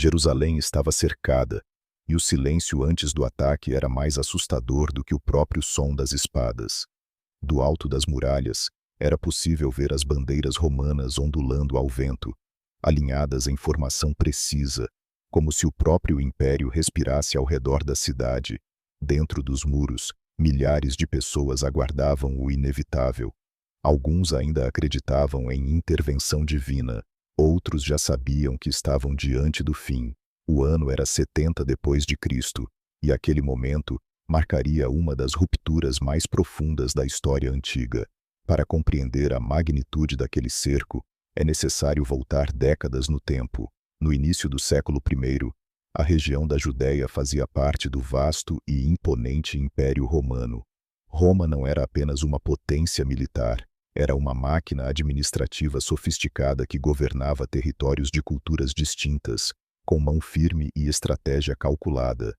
Jerusalém estava cercada, e o silêncio antes do ataque era mais assustador do que o próprio som das espadas. Do alto das muralhas, era possível ver as bandeiras romanas ondulando ao vento, alinhadas em formação precisa, como se o próprio império respirasse ao redor da cidade. Dentro dos muros, milhares de pessoas aguardavam o inevitável. Alguns ainda acreditavam em intervenção divina, outros já sabiam que estavam diante do fim. O ano era 70 depois de Cristo, e aquele momento marcaria uma das rupturas mais profundas da história antiga. Para compreender a magnitude daquele cerco, é necessário voltar décadas no tempo. No início do século I, a região da Judéia fazia parte do vasto e imponente Império Romano. Roma não era apenas uma potência militar, era uma máquina administrativa sofisticada que governava territórios de culturas distintas, com mão firme e estratégia calculada.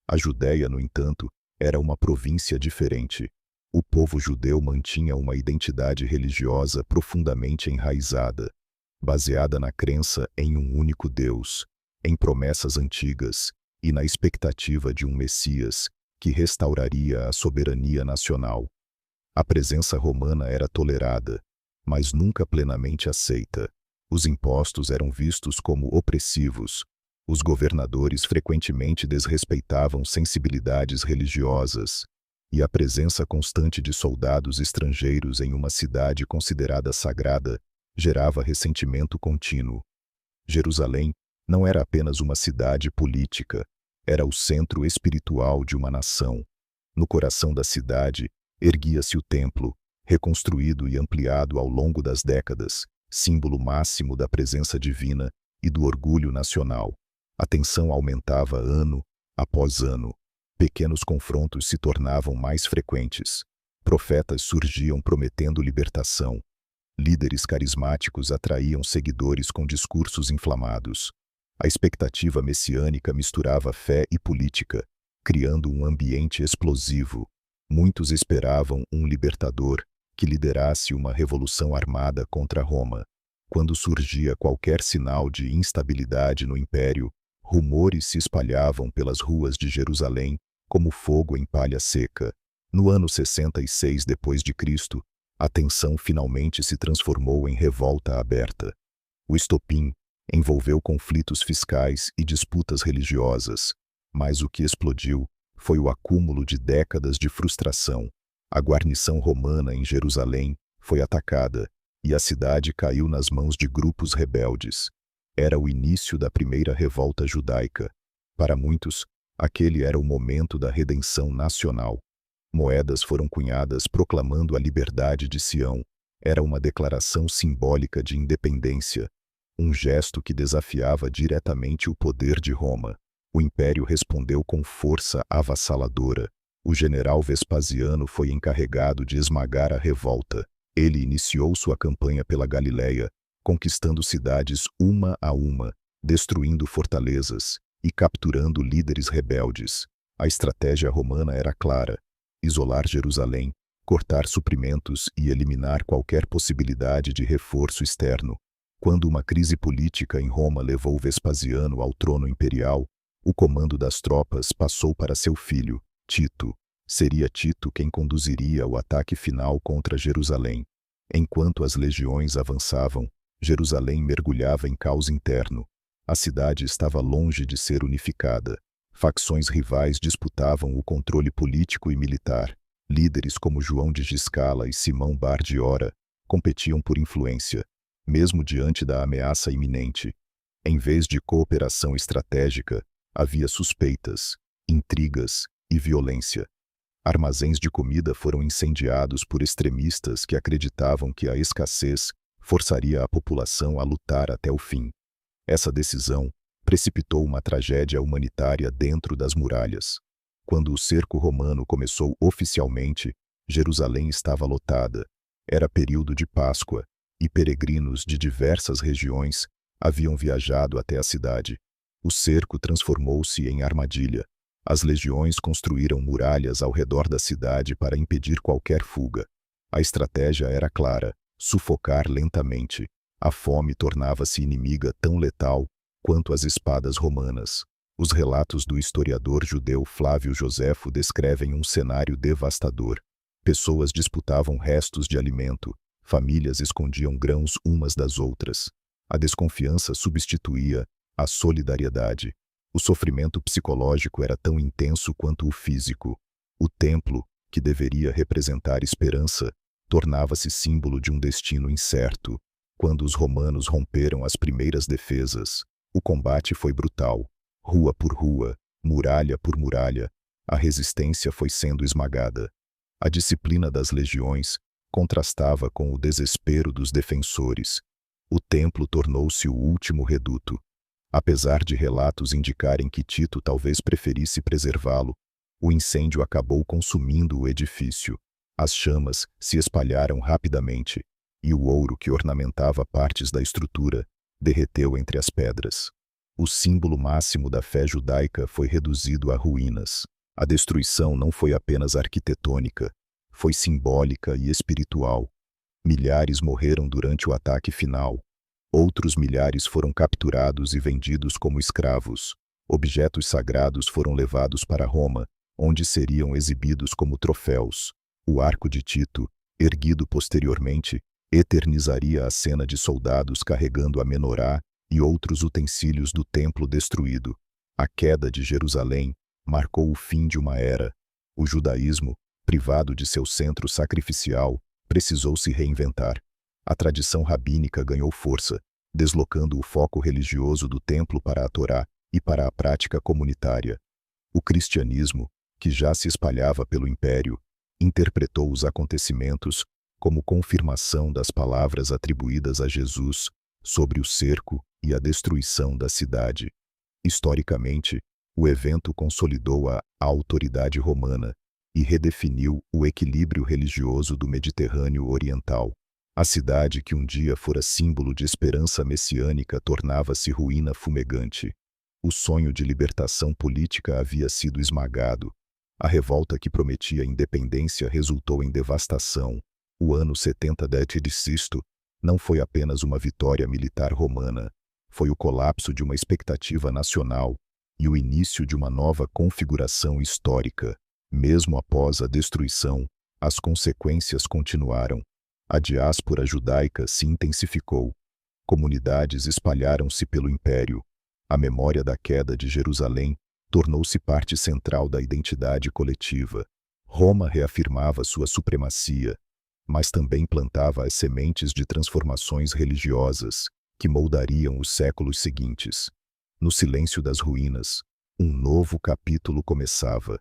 A Judéia, no entanto, era uma província diferente. O povo judeu mantinha uma identidade religiosa profundamente enraizada, baseada na crença em um único Deus, em promessas antigas e na expectativa de um Messias que restauraria a soberania nacional. A presença romana era tolerada, mas nunca plenamente aceita. Os impostos eram vistos como opressivos. Os governadores frequentemente desrespeitavam sensibilidades religiosas, e a presença constante de soldados estrangeiros em uma cidade considerada sagrada gerava ressentimento contínuo. Jerusalém não era apenas uma cidade política, era o centro espiritual de uma nação. No coração da cidade erguia-se o templo, reconstruído e ampliado ao longo das décadas, símbolo máximo da presença divina e do orgulho nacional. A tensão aumentava ano após ano. Pequenos confrontos se tornavam mais frequentes. Profetas surgiam prometendo libertação. Líderes carismáticos atraíam seguidores com discursos inflamados. A expectativa messiânica misturava fé e política, criando um ambiente explosivo. Muitos esperavam um libertador que liderasse uma revolução armada contra Roma. Quando surgia qualquer sinal de instabilidade no império, rumores se espalhavam pelas ruas de Jerusalém como fogo em palha seca. No ano 66 d.C., a tensão finalmente se transformou em revolta aberta. O estopim envolveu conflitos fiscais e disputas religiosas, mas o que explodiu foi o acúmulo de décadas de frustração. A guarnição romana em Jerusalém foi atacada e a cidade caiu nas mãos de grupos rebeldes. Era o início da primeira revolta judaica. Para muitos, aquele era o momento da redenção nacional. Moedas foram cunhadas proclamando a liberdade de Sião. Era uma declaração simbólica de independência, um gesto que desafiava diretamente o poder de Roma. O império respondeu com força avassaladora. O general Vespasiano foi encarregado de esmagar a revolta. Ele iniciou sua campanha pela Galileia, conquistando cidades uma a uma, destruindo fortalezas e capturando líderes rebeldes. A estratégia romana era clara: isolar Jerusalém, cortar suprimentos e eliminar qualquer possibilidade de reforço externo. Quando uma crise política em Roma levou Vespasiano ao trono imperial, o comando das tropas passou para seu filho, Tito. Seria Tito quem conduziria o ataque final contra Jerusalém. Enquanto as legiões avançavam, Jerusalém mergulhava em caos interno. A cidade estava longe de ser unificada. Facções rivais disputavam o controle político e militar. Líderes como João de Giscala e Simão Bar de Ora competiam por influência, mesmo diante da ameaça iminente. Em vez de cooperação estratégica, havia suspeitas, intrigas e violência. Armazéns de comida foram incendiados por extremistas que acreditavam que a escassez forçaria a população a lutar até o fim. Essa decisão precipitou uma tragédia humanitária dentro das muralhas. Quando o cerco romano começou oficialmente, Jerusalém estava lotada. Era período de Páscoa, e peregrinos de diversas regiões haviam viajado até a cidade. O cerco transformou-se em armadilha. As legiões construíram muralhas ao redor da cidade para impedir qualquer fuga. A estratégia era clara: sufocar lentamente. A fome tornava-se inimiga tão letal quanto as espadas romanas. Os relatos do historiador judeu Flávio Joséfo descrevem um cenário devastador. Pessoas disputavam restos de alimento, famílias escondiam grãos umas das outras. A desconfiança substituía a solidariedade. O sofrimento psicológico era tão intenso quanto o físico. O templo, que deveria representar esperança, tornava-se símbolo de um destino incerto. Quando os romanos romperam as primeiras defesas, o combate foi brutal. Rua por rua, muralha por muralha, a resistência foi sendo esmagada. A disciplina das legiões contrastava com o desespero dos defensores. O templo tornou-se o último reduto. Apesar de relatos indicarem que Tito talvez preferisse preservá-lo, o incêndio acabou consumindo o edifício. As chamas se espalharam rapidamente, e o ouro que ornamentava partes da estrutura derreteu entre as pedras. O símbolo máximo da fé judaica foi reduzido a ruínas. A destruição não foi apenas arquitetônica, foi simbólica e espiritual. Milhares morreram durante o ataque final. Outros milhares foram capturados e vendidos como escravos. Objetos sagrados foram levados para Roma, onde seriam exibidos como troféus. O arco de Tito, erguido posteriormente, eternizaria a cena de soldados carregando a menorá e outros utensílios do templo destruído. A queda de Jerusalém marcou o fim de uma era. O judaísmo, privado de seu centro sacrificial, precisou se reinventar. A tradição rabínica ganhou força, deslocando o foco religioso do templo para a Torá e para a prática comunitária. O cristianismo, que já se espalhava pelo império, interpretou os acontecimentos como confirmação das palavras atribuídas a Jesus sobre o cerco e a destruição da cidade. Historicamente, o evento consolidou a autoridade romana e redefiniu o equilíbrio religioso do Mediterrâneo Oriental. A cidade que um dia fora símbolo de esperança messiânica tornava-se ruína fumegante. O sonho de libertação política havia sido esmagado. A revolta que prometia independência resultou em devastação. O ano 70 d.C. não foi apenas uma vitória militar romana, foi o colapso de uma expectativa nacional e o início de uma nova configuração histórica. Mesmo após a destruição, as consequências continuaram. A diáspora judaica se intensificou. Comunidades espalharam-se pelo império. A memória da queda de Jerusalém tornou-se parte central da identidade coletiva. Roma reafirmava sua supremacia, mas também plantava as sementes de transformações religiosas que moldariam os séculos seguintes. No silêncio das ruínas, um novo capítulo começava.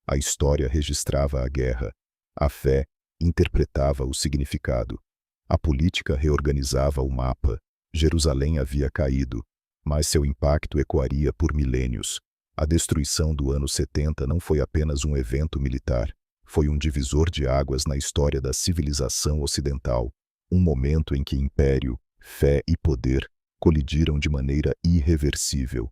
A história registrava a guerra, a fé interpretava o significado, a política reorganizava o mapa. Jerusalém havia caído, mas seu impacto ecoaria por milênios. A destruição do ano 70 não foi apenas um evento militar, foi um divisor de águas na história da civilização ocidental, um momento em que império, fé e poder colidiram de maneira irreversível.